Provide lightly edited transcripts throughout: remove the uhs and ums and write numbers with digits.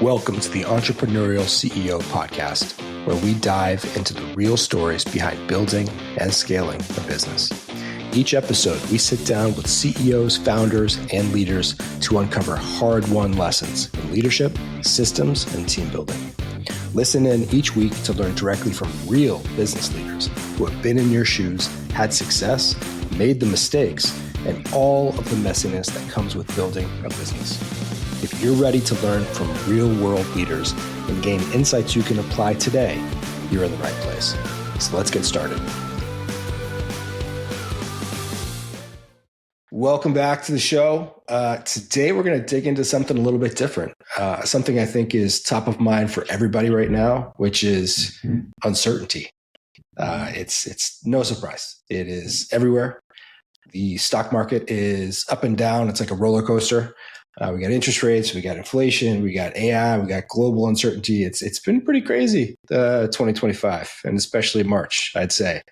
Welcome to the Entrepreneurial CEO Podcast, where we dive into the real stories behind building and scaling a business. Each episode, we sit down with CEOs, founders, and leaders to uncover hard-won lessons in leadership, systems, and team building. Listen in each week to learn directly from real business leaders who have been in your shoes, had success, made the mistakes, and all of the messiness that comes with building a business. If you're ready to learn from real-world leaders and gain insights you can apply today, you're in the right place. So let's get started. Welcome back to the show. Today, we're going to dig into something a little bit different, something I think is top of mind for everybody right now, which is uncertainty. It's no surprise. It is everywhere. The stock market is up and down. It's like a roller coaster. We got interest rates, we got inflation, we got AI, we got global uncertainty. It's been pretty crazy, 2025, and especially March, I'd say.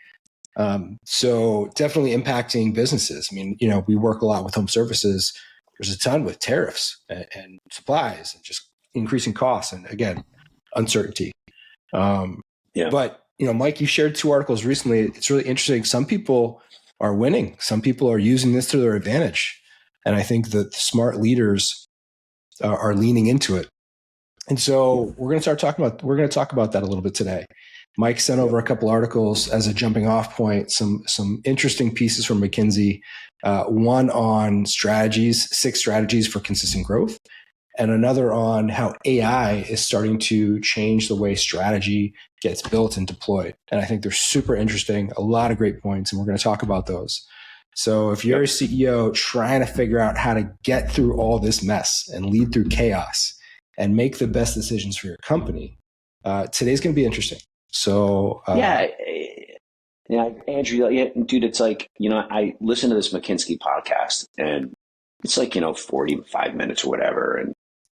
So definitely impacting businesses. I mean, we work a lot with home services. There's a ton with tariffs and supplies and just increasing costs. And again, uncertainty. But, Mike, you shared 2 articles recently. It's really interesting. Some people are winning. Some people are using this to their advantage. And I think that the smart leaders are leaning into it. And so we're going to talk about that a little bit today. Mike sent over a couple articles as a jumping off point, some interesting pieces from McKinsey, one on 6 strategies for consistent growth, and another on how AI is starting to change the way strategy gets built and deployed. And I think they're super interesting, a lot of great points, and we're going to talk about those. So if you're a CEO trying to figure out how to get through all this mess and lead through chaos and make the best decisions for your company, today's going to be interesting. So Andrew, dude, it's like, I listen to this McKinsey podcast and it's like, 45 minutes or whatever. And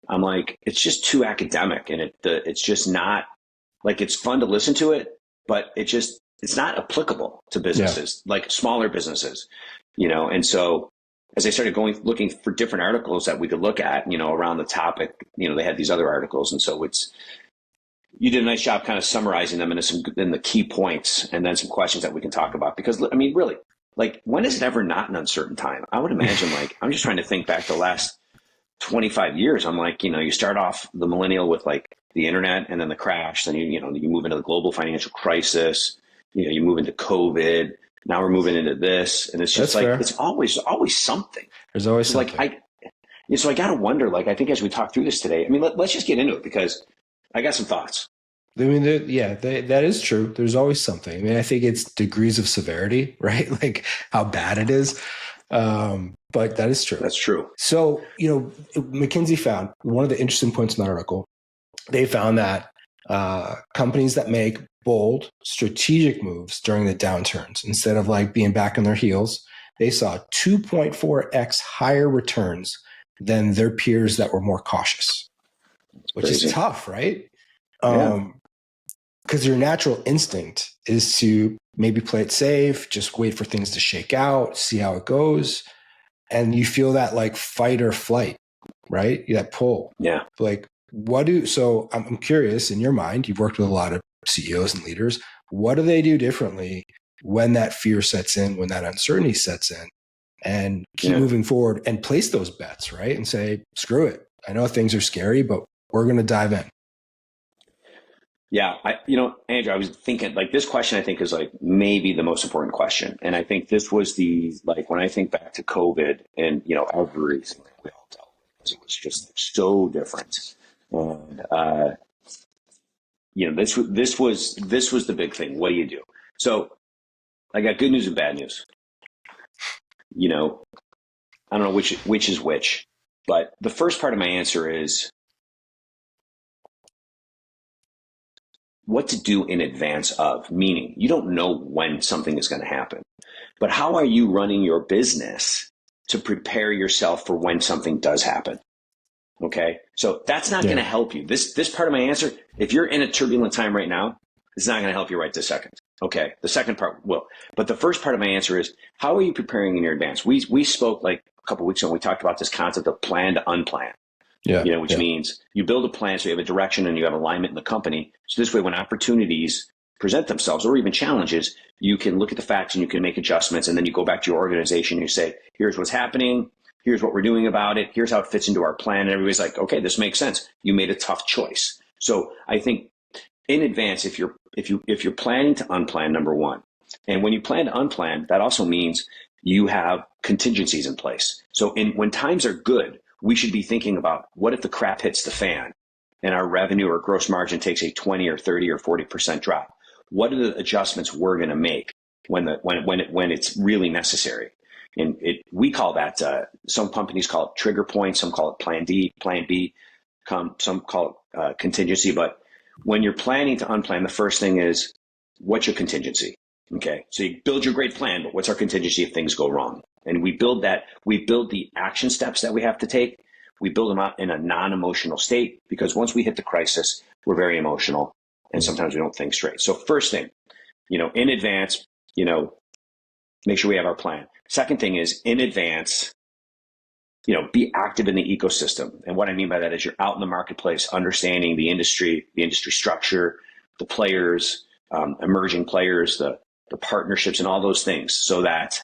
I'm like, it's just too academic, and it's just not like, it's fun to listen to it, but it's not applicable to businesses, like smaller businesses, and so as I started looking for different articles that we could look at, around the topic, they had these other articles. And so you did a nice job kind of summarizing them in the key points, and then some questions that we can talk about, because I mean, really, like, when is it ever not an uncertain time? I would imagine, like, I'm just trying to think back the last 25 years. I'm like, you start off the millennial with like the internet, and then the crash, then you move into the global financial crisis. You move into COVID. Now we're moving into this, and it's just like, fair. It's always something. There's always something. So I got to wonder. Like, I think as we talk through this today, I mean, let's just get into it, because I got some thoughts. I mean, that is true. There's always something. I mean, I think it's degrees of severity, right? Like how bad it is. But that is true. That's true. So, McKinsey found one of the interesting points in the article. They found that companies that make bold strategic moves during the downturns, instead of like being back on their heels, they saw 2.4x higher returns than their peers that were more cautious, which is tough, right? Because your natural instinct is to maybe play it safe, just wait for things to shake out, see how it goes. And you feel that like fight or flight, right? That pull. Yeah. Like, so I'm curious, in your mind, you've worked with a lot of CEOs and leaders. What do they do differently when that fear sets in, when that uncertainty sets in, and keep moving forward and place those bets, right? And say, screw it. I know things are scary, but we're going to dive in. Yeah. Andrew, I was thinking, like, this question, I think, is like maybe the most important question. And I think this was when I think back to COVID and, everything that we all dealt with, it was just so different. And, this was the big thing. What do you do? So I got good news and bad news. I don't know which is which, but the first part of my answer is what to do in advance of, meaning you don't know when something is going to happen, but how are you running your business to prepare yourself for when something does happen? Okay. So that's not going to help you. This part of my answer, if you're in a turbulent time right now, it's not going to help you right this second. Okay. The second part will. But the first part of my answer is, how are you preparing in your advance? We spoke like a couple of weeks ago, we talked about this concept of plan to unplan. Yeah. Which means you build a plan so you have a direction and you have alignment in the company. So this way, when opportunities present themselves or even challenges, you can look at the facts and you can make adjustments. And then you go back to your organization and you say, here's what's happening. Here's what we're doing about it. Here's how it fits into our plan. And everybody's like, okay, this makes sense. You made a tough choice. So I think in advance, if you're planning to unplan, number one, and when you plan to unplan, that also means you have contingencies in place. So when times are good, we should be thinking about what if the crap hits the fan and our revenue or gross margin takes a 20 or 30 or 40% drop. What are the adjustments we're going to make when it's really necessary? And we call that, some companies call it trigger points, some call it plan D, plan B, some call it contingency. But when you're planning to unplan, the first thing is, what's your contingency? Okay, so you build your great plan, but what's our contingency if things go wrong? And we build the action steps that we have to take. We build them out in a non-emotional state, because once we hit the crisis, we're very emotional and sometimes we don't think straight. So first thing, in advance, make sure we have our plan. Second thing is, in advance, be active in the ecosystem. And what I mean by that is you're out in the marketplace, understanding the industry structure, the players, emerging players, the partnerships and all those things, so that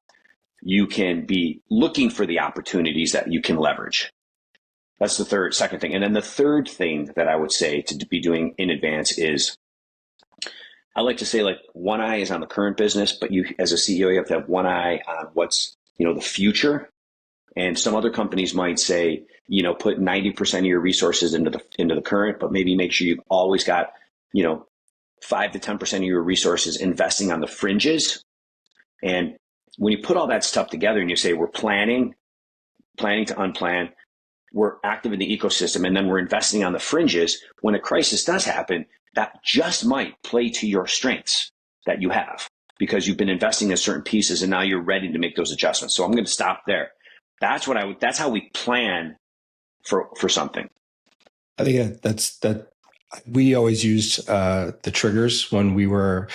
you can be looking for the opportunities that you can leverage. That's the second thing. And then the third thing that I would say to be doing in advance is, I like to say, like, one eye is on the current business, but you as a CEO, you have to have one eye on what's, the future. And some other companies might say, put 90% of your resources into the current, but maybe make sure you've always got, 5 to 10% of your resources investing on the fringes. And when you put all that stuff together and you say, we're planning to unplan, we're active in the ecosystem, and then we're investing on the fringes, when a crisis does happen, that just might play to your strengths that you have, because you've been investing in certain pieces and now you're ready to make those adjustments. So I'm going to stop there. That's how we plan for something. I think that we always used the triggers when we were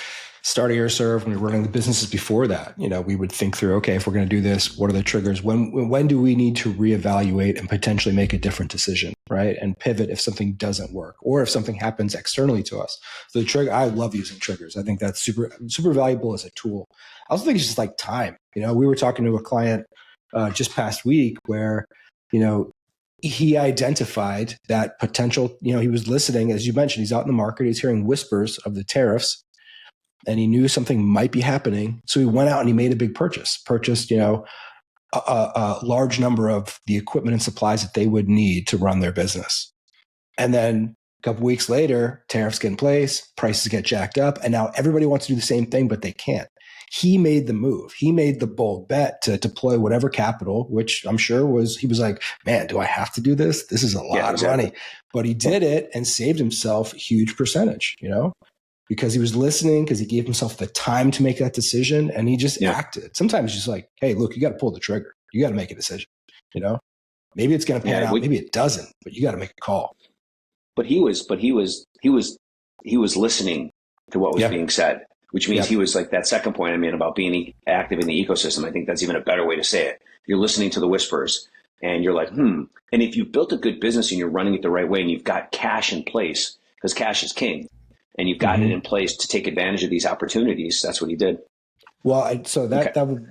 starting our serve, when we were running the businesses before that. We would think through, okay, if we're going to do this, what are the triggers? When do we need to reevaluate and potentially make a different decision, right? And pivot if something doesn't work or if something happens externally to us. So the trigger, I love using triggers. I think that's super, super valuable as a tool. I also think it's just like time. We were talking to a client just past week where, he identified that potential, he was listening, as you mentioned, he's out in the market, he's hearing whispers of the tariffs, and he knew something might be happening. So he went out and he made a big purchased, a large number of the equipment and supplies that they would need to run their business. And then a couple weeks later, tariffs get in place, prices get jacked up, and now everybody wants to do the same thing, but they can't. He made the move. He made the bold bet to deploy whatever capital, which I'm sure he was like, man, do I have to do this? This is a lot of money. But he did it and saved himself a huge percentage, because he was listening, because he gave himself the time to make that decision, and he just acted. Sometimes it's just like, hey, look, you got to pull the trigger. You got to make a decision. Maybe it's going to pan out, maybe it doesn't, but you got to make a call. But he was listening to what was being said, which means he was like that second point I made about being active in the ecosystem. I think that's even a better way to say it. You're listening to the whispers and you're like, And if you've built a good business and you're running it the right way and you've got cash in place, because cash is king, and you've got it in place to take advantage of these opportunities, that's what he did. Well,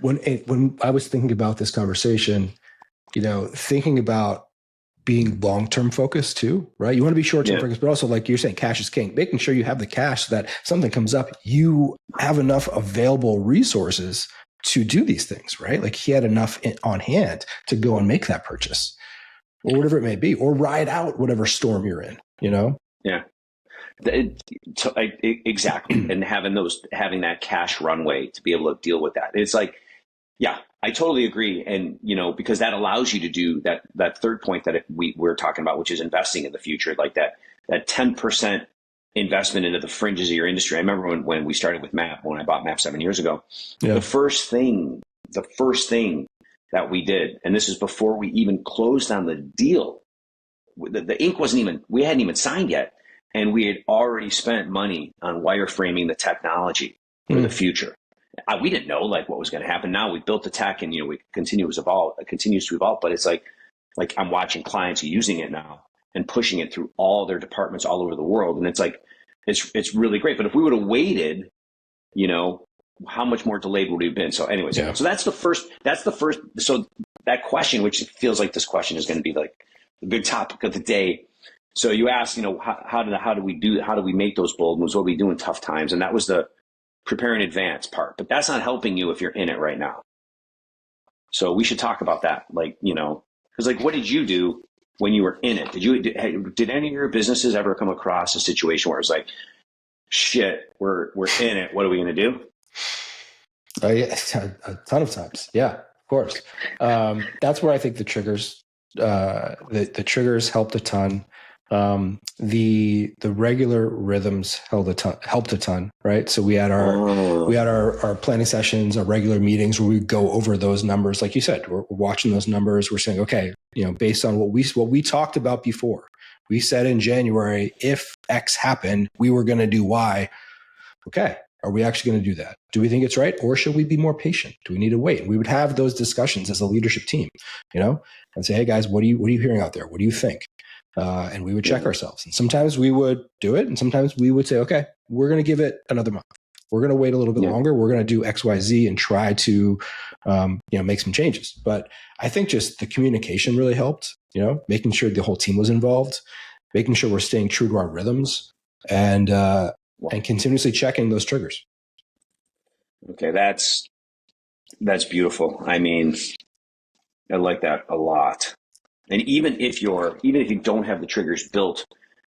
when I was thinking about this conversation, thinking about being long-term focused too, right? You want to be short-term focused, but also, like you're saying, cash is king. Making sure you have the cash so that if something comes up, you have enough available resources to do these things, right? Like he had enough on hand to go and make that purchase or whatever it may be, or ride out whatever storm you're in, Yeah. Exactly. And having that cash runway to be able to deal with that. It's like, yeah, I totally agree. And, because that allows you to do that third point that we're talking about, which is investing in the future, like that 10% investment into the fringes of your industry. I remember when we started with MAP, when I bought MAP 7 years ago, the first thing that we did, and this is before we even closed on the deal, the ink we hadn't even signed yet. And we had already spent money on wireframing the technology for the future. We didn't know what was going to happen. Now we built the tech, and it continues to evolve. But it's like like I'm watching clients using it now and pushing it through all their departments all over the world. And it's like, it's really great. But if we would have waited, how much more delayed would we have been? So anyways, so that's the first, so that question, which feels like this question is going to be like the big topic of the day. So you asked, how do we make those bold moves? What do we do in tough times? And that was the prepare in advance part, but that's not helping you if you're in it right now. So we should talk about that. Like, because like, what did you do when you were in it? Did any of your businesses ever come across a situation where it's like, shit, we're in it. What are we going to do? Yeah, a ton of times. Yeah, of course. That's where I think the triggers, the triggers helped a ton. The regular rhythms helped a ton, right? So we had our planning sessions, our regular meetings where we go over those numbers. Like you said, we're watching those numbers. We're saying, okay, based on what we talked about before, we said in January, if X happened, we were going to do Y. Okay. Are we actually going to do that? Do we think it's right? Or should we be more patient? Do we need to wait? And we would have those discussions as a leadership team, and say, hey guys, what are you hearing out there? What do you think? And we would check ourselves. And sometimes we would do it. And sometimes we would say, okay, we're going to give it another month. We're going to wait a little bit longer. We're going to do X, Y, Z and try to, make some changes. But I think just the communication really helped, making sure the whole team was involved, making sure we're staying true to our rhythms and continuously checking those triggers. Okay. That's beautiful. I mean, I like that a lot. And even if you don't have the triggers built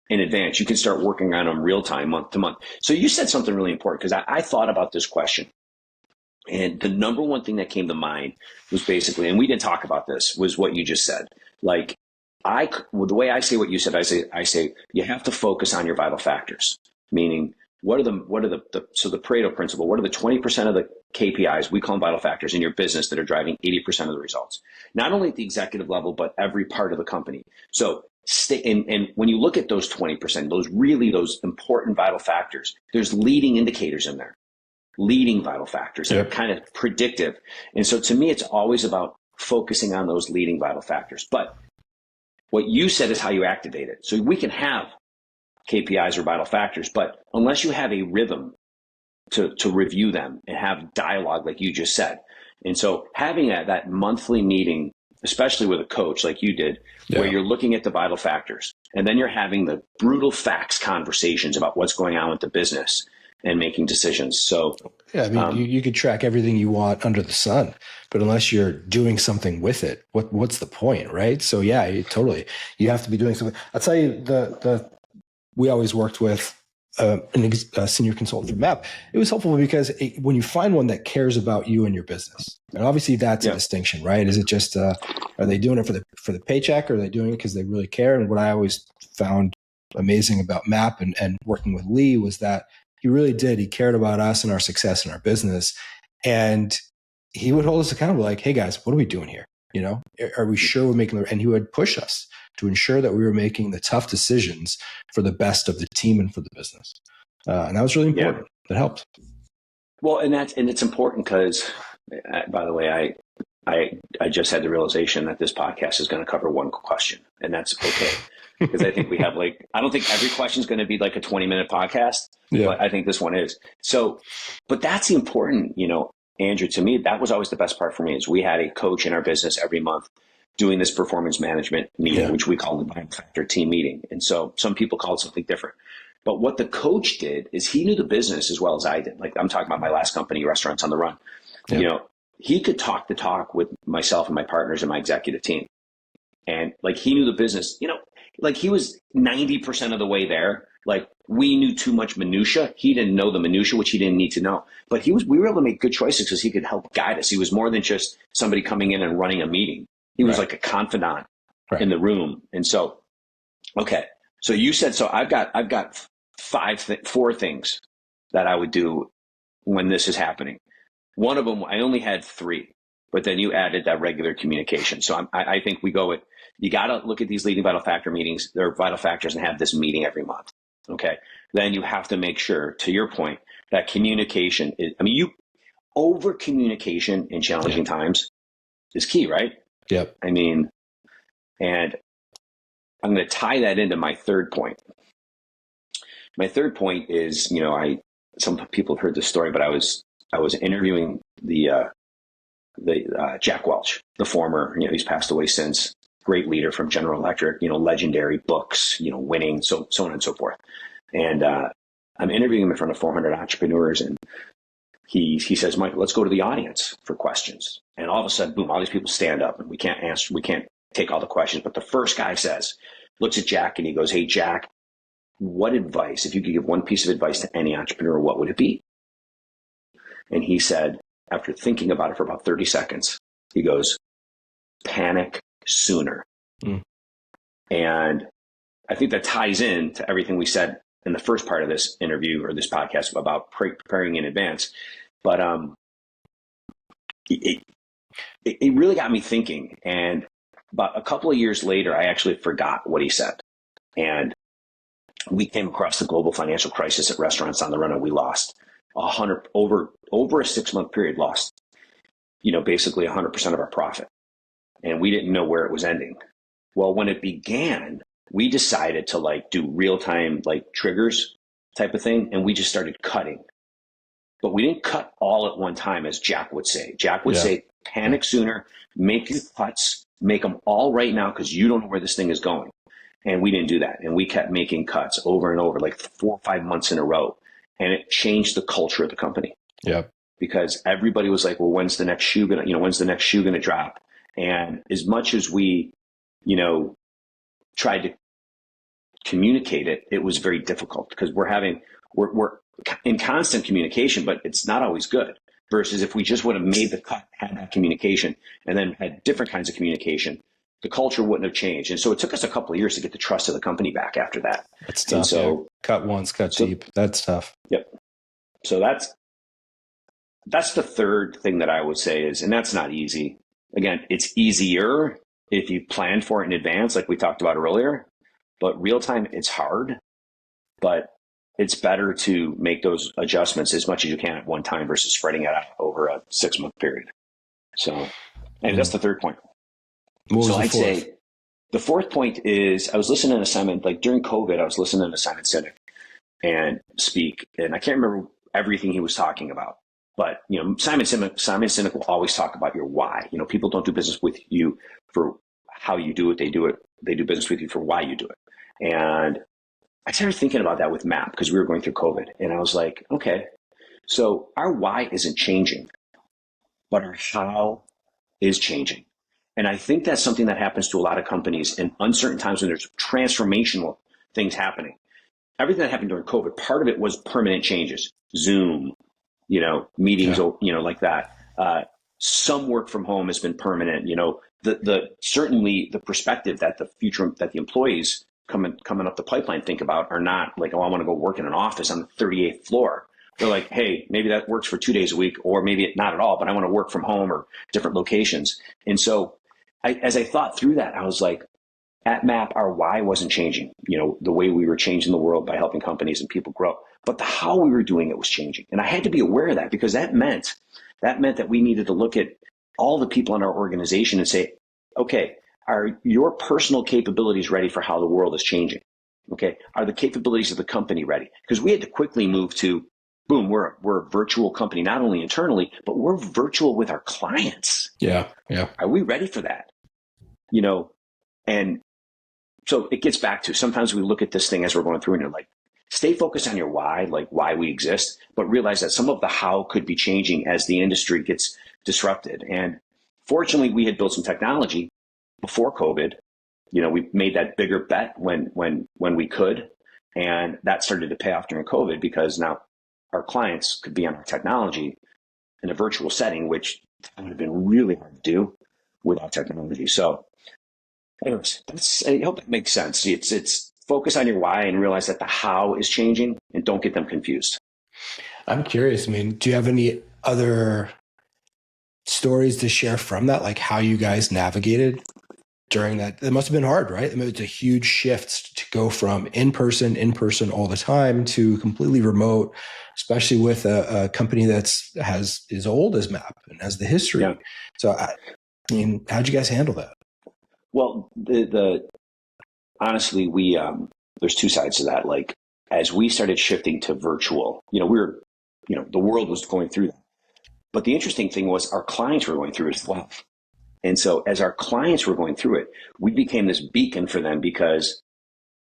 in advance, you can start working on them real time, month to month. So you said something really important because I thought about this question. And the number one thing that came to mind was basically, and we didn't talk about this, was what you just said. Like the way I say what you said, I say you have to focus on your vital factors, meaning so the Pareto principle, what are the 20% of the KPIs, we call them vital factors in your business that are driving 80% of the results, not only at the executive level, but every part of the company. So and when you look at those 20%, those important vital factors, there's leading indicators in there, leading vital factors that are kind of predictive. And so to me, it's always about focusing on those leading vital factors. But what you said is how you activate it. So we can have KPIs or vital factors, but unless you have a rhythm to review them and have dialogue like you just said. And so having that monthly meeting, especially with a coach like you did, where you're looking at the vital factors and then you're having the brutal facts conversations about what's going on with the business and making decisions. So you could track everything you want under the sun, but unless you're doing something with it, what's the point, right? So totally. You have to be doing something. I'll tell you we always worked with a senior consultant from MAP. It was helpful because when you find one that cares about you and your business, and obviously that's a distinction, right? Is it just, are they doing it for the paycheck, or are they doing it because they really care? And what I always found amazing about MAP and working with Lee was that he really did. He cared about us and our success in our business. And he would hold us accountable, like, hey guys, what are we doing here? Are we sure we're making and he would push us to ensure that we were making the tough decisions for the best of the team and for the business. And that was really important. That helped. Well, and it's important because, by the way, I just had the realization that this podcast is going to cover one question, and that's okay. Because I think we have I don't think every question is going to be like a 20-minute podcast, but I think this one is. So, but that's the important, Andrew, to me, that was always the best part for me is we had a coach in our business every month doing this performance management meeting, which we call the Vital Factor team meeting. And so some people call it something different. But what the coach did is he knew the business as well as I did. Like I'm talking about my last company, Restaurants on the Run. He could talk the talk with myself and my partners and my executive team. And he knew the business, he was 90% of the way there. We knew too much minutia. He didn't know the minutia, which he didn't need to know. But we were able to make good choices because he could help guide us. He was more than just somebody coming in and running a meeting. He was like a confidant in the room. And so, okay. So you said, so I've got four things that I would do when this is happening. One of them, I only had 3, but then you added that regular communication. So I think we go with, you got to look at these leading vital factor meetings. They're vital factors and have this meeting every month. Okay. Then you have to make sure, to your point, that communication over communication in challenging times is key, right? Yep. And I'm going to tie that into my third point. My third point is, some people have heard this story, but I was interviewing the Jack Welch, the former, he's passed away since, great leader from General Electric, legendary books, winning, so on and so forth. And I'm interviewing him in front of 400 entrepreneurs, and he says, Mike, let's go to the audience for questions. And all of a sudden, boom, all these people stand up, and we can't take all the questions. But the first guy looks at Jack, and he goes, hey, Jack, what advice, if you could give one piece of advice to any entrepreneur, what would it be? And he said, after thinking about it for about 30 seconds, he goes, panic sooner. And I think that ties in to everything we said in the first part of this interview or this podcast about preparing in advance. But it really got me thinking. And about a couple of years later, I actually forgot what he said. And we came across the global financial crisis at Restaurants on the Run, and we lost over a 6-month period, lost, basically 100% of our profit. And we didn't know where it was ending. Well, when it began, we decided to do real-time triggers type of thing. And we just started cutting, but we didn't cut all at one time, as Jack would say. Jack would say, panic sooner, make your cuts, make them all right now, because you don't know where this thing is going. And we didn't do that. And we kept making cuts over and over, 4 or 5 months in a row. And it changed the culture of the company. Yeah. Because everybody was like, well, when's the next shoe gonna drop? And as much as we, tried to communicate it, it was very difficult, because we're in constant communication, but it's not always good. Versus if we just would have made the cut, had that communication, and then had different kinds of communication, the culture wouldn't have changed. And so it took us a couple of years to get the trust of the company back after that. That's tough. So cut once, cut deep. That's tough. Yep. So that's the third thing that I would say is, and that's not easy. Again, it's easier if you plan for it in advance, like we talked about earlier, but real time, it's hard, but it's better to make those adjustments as much as you can at one time versus spreading it out over a 6-month period. So, and that's the third point. So I'd say the fourth point is, I was listening to Simon, during COVID, I was listening to Simon Sinek and speak, and I can't remember everything he was talking about. But, Simon Sinek will always talk about your why. People don't do business with you for how you do it. They do business with you for why you do it. And I started thinking about that with MAP, because we were going through COVID. And I was like, okay, so our why isn't changing, but our how is changing. And I think that's something that happens to a lot of companies in uncertain times when there's transformational things happening. Everything that happened during COVID, part of it was permanent changes. Zoom, meetings, like that. Some work from home has been permanent. Certainly the perspective that the employees coming up the pipeline think about are not like, oh, I want to go work in an office on the 38th floor. They're like, hey, maybe that works for 2 days a week, or maybe not at all, but I want to work from home or different locations. And so as I thought through that, I was like, at MAP, our why wasn't changing, the way we were changing the world by helping companies and people grow, but the how we were doing it was changing. And I had to be aware of that, because that meant that we needed to look at all the people in our organization and say, okay, are your personal capabilities ready for how the world is changing? Okay. Are the capabilities of the company ready? Because we had to quickly move to, boom, we're a virtual company, not only internally, but we're virtual with our clients. Yeah. Are we ready for that? And so it gets back to, sometimes we look at this thing as we're going through and you're like, stay focused on your why, like why we exist, but realize that some of the how could be changing as the industry gets disrupted. And fortunately, we had built some technology before COVID. We made that bigger bet when we could, and that started to pay off during COVID, because now our clients could be on our technology in a virtual setting, which would have been really hard to do without technology. So anyways, I hope that makes sense. It's focus on your why and realize that the how is changing, and don't get them confused. I'm curious. Do you have any other stories to share from that? Like how you guys navigated during that? It must have been hard, right? It's a huge shift to go from in-person all the time to completely remote, especially with a company that's as old as MAP and has the history. Yeah. So, how'd you guys handle that? Well, honestly, there's two sides to that. Like, as we started shifting to virtual, the world was going through that. But the interesting thing was our clients were going through it as well. And so as our clients were going through it, we became this beacon for them because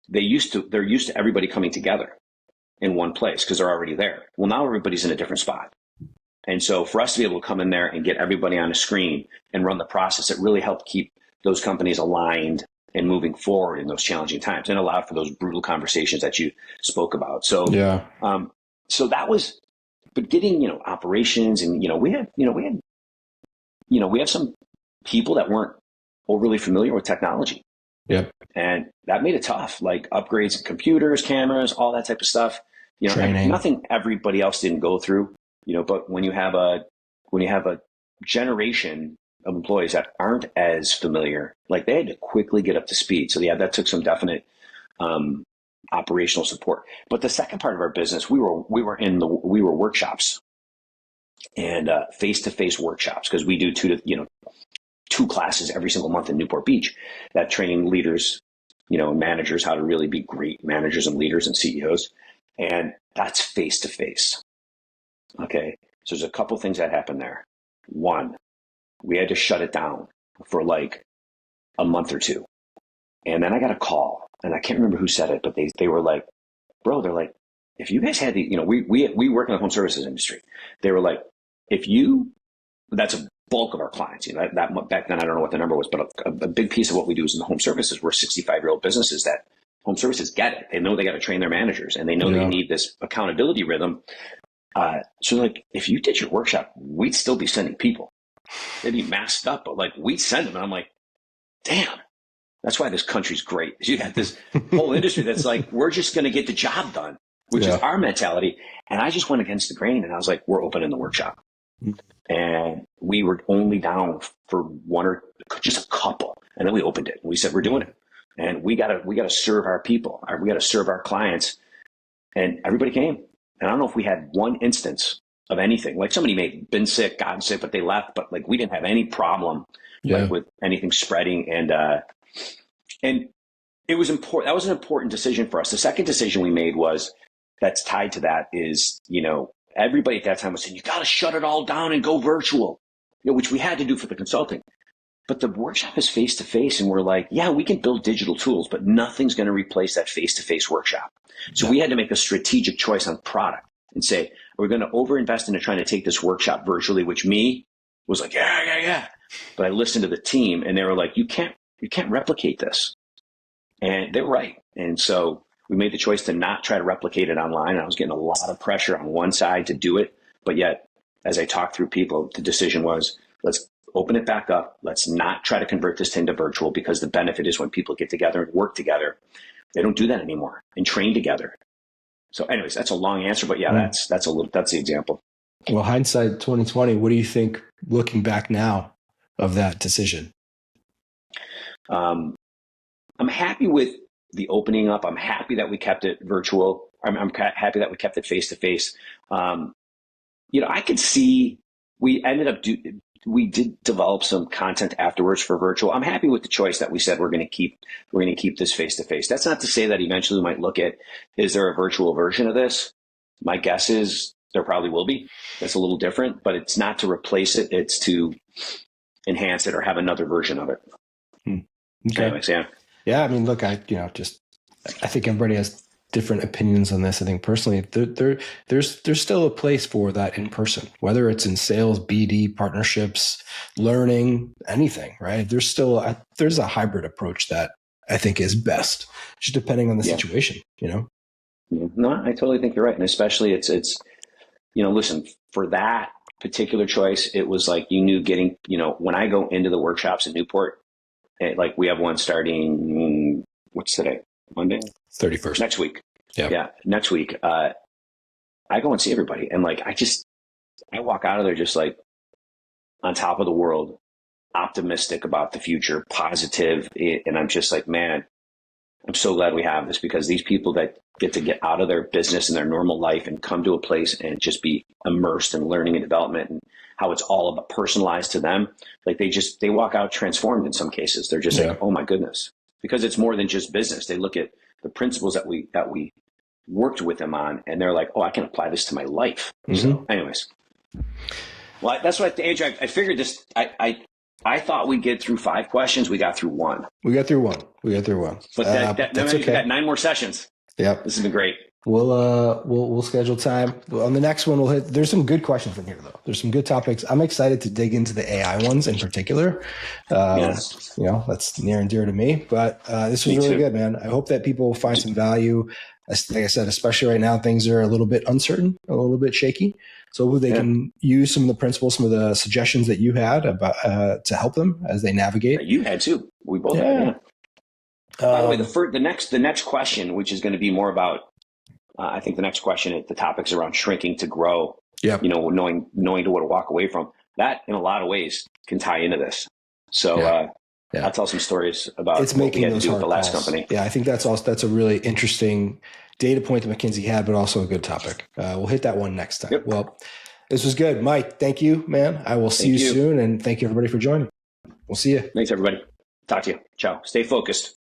they're used to everybody coming together in one place because they're already there. Well, now everybody's in a different spot. And so for us to be able to come in there and get everybody on a screen and run the process, it really helped keep those companies aligned and moving forward in those challenging times, and allowed for those brutal conversations that you spoke about. So, yeah. So that was, but getting, operations, and, we have some people that weren't overly familiar with technology. Yep. And that made it tough, like upgrades in computers, cameras, all that type of stuff. Training. Nothing everybody else didn't go through, but when you have a generation of employees that aren't as familiar, like, they had to quickly get up to speed. So yeah, that took some definite operational support. But the second part of our business, we were workshops and face-to-face workshops, because we do two classes every single month in Newport Beach that train leaders, and managers how to really be great managers and leaders and CEOs. And that's face-to-face. Okay. So there's a couple things that happened there. One, we had to shut it down for like a month or two. And then I got a call, and I can't remember who said it, but they were like, bro, they're like, if you guys had we work in the home services industry. They were like, that's a bulk of our clients, that back then, I don't know what the number was, but a big piece of what we do is in the home services. We're 65-year-old businesses that home services get it. They know they got to train their managers, and they know they need this accountability rhythm. So like, if you did your workshop, we'd still be sending people. They'd be masked up, but like, we'd send them. And I'm like, damn, that's why this country's great. You got this whole industry that's like, we're just going to get the job done, which is our mentality. And I just went against the grain, and I was like, we're opening the workshop. And we were only down for one or just a couple. And then we opened it. We said, we're doing it. And we gotta serve our people. We gotta serve our clients. And everybody came. And I don't know if we had one instance of anything. Like, somebody may have been sick, gotten sick, but they left. But like, we didn't have any problem with anything spreading. And it was important. That was an important decision for us. The second decision we made that's tied to that is, everybody at that time was saying, you got to shut it all down and go virtual, which we had to do for the consulting. But the workshop is face-to-face, and we're like, yeah, we can build digital tools, but nothing's going to replace that face-to-face workshop. So we had to make a strategic choice on product and say, we're going to overinvest into trying to take this workshop virtually, which me was like, yeah. But I listened to the team, and they were like, you can't replicate this. And they were right. And so we made the choice to not try to replicate it online. I was getting a lot of pressure on one side to do it. But yet, as I talked through people, the decision was, let's open it back up. Let's not try to convert this into virtual, because the benefit is when people get together and work together, they don't do that anymore, and train together. So anyways, that's a long answer, but yeah, that's the example. Well, hindsight 2020, what do you think, looking back now, of that decision? I'm happy with the opening up. I'm happy that we kept it virtual. I'm happy that we kept it face to face. I could see we ended up we did develop some content afterwards for virtual. I'm happy with the choice that we said we're going to keep this face to face. That's not to say that eventually we might look at, is there a virtual version of this? My guess is there probably will be. That's a little different, but it's not to replace it. It's to enhance it or have another version of it. Okay. Anyways, yeah. Yeah. I mean, look, I think everybody has different opinions on this. I think personally, there's still a place for that in person, whether it's in sales, BD, partnerships, learning, anything, right? There's a hybrid approach that I think is best, just depending on the situation, No, I totally think you're right. And especially it's, listen, for that particular choice, it was like, you knew getting, when I go into the workshops in Newport, like we have one starting, what's today? Monday? 31st. Next week. Yeah. Next week. I go and see everybody. And like, I walk out of there just like on top of the world, optimistic about the future, positive. And I'm just like, man, I'm so glad we have this, because these people that get out of their business and their normal life and come to a place and just be immersed in learning and development, and how it's all about personalized to them. Like they walk out transformed in some cases. They're just like, oh my goodness, because it's more than just business. They look at the principles that we worked with them on, and they're like, oh, I can apply this to my life. So anyways, well, that's what, Andrew, I figured this, I thought we'd get through 5 questions. We got through one. We got through one. But that's okay. We got 9 more sessions. Yep. This has been great. We'll schedule time. On the next one, there's some good questions in here though. There's some good topics. I'm excited to dig into the AI ones in particular. Yes. That's near and dear to me, but this was really good, man. I hope that people find some value. Like I said, especially right now, things are a little bit uncertain, a little bit shaky. So they can use some of the principles, some of the suggestions that you had about to help them as they navigate. You had too. We both had. Yeah. By the way, the next question, which is going to be more about, I think the next question, the topic's around shrinking to grow. Yeah. Knowing to what to walk away from. That, in a lot of ways, can tie into this. So I'll tell some stories about what we had to do with the last company. Yeah, I think that's a really interesting data point that McKinsey had, but also a good topic. We'll hit that one next time. Yep. Well, this was good. Mike, thank you, man. I will see you soon, and thank you, everybody, for joining. We'll see you. Thanks, everybody. Talk to you. Ciao. Stay focused.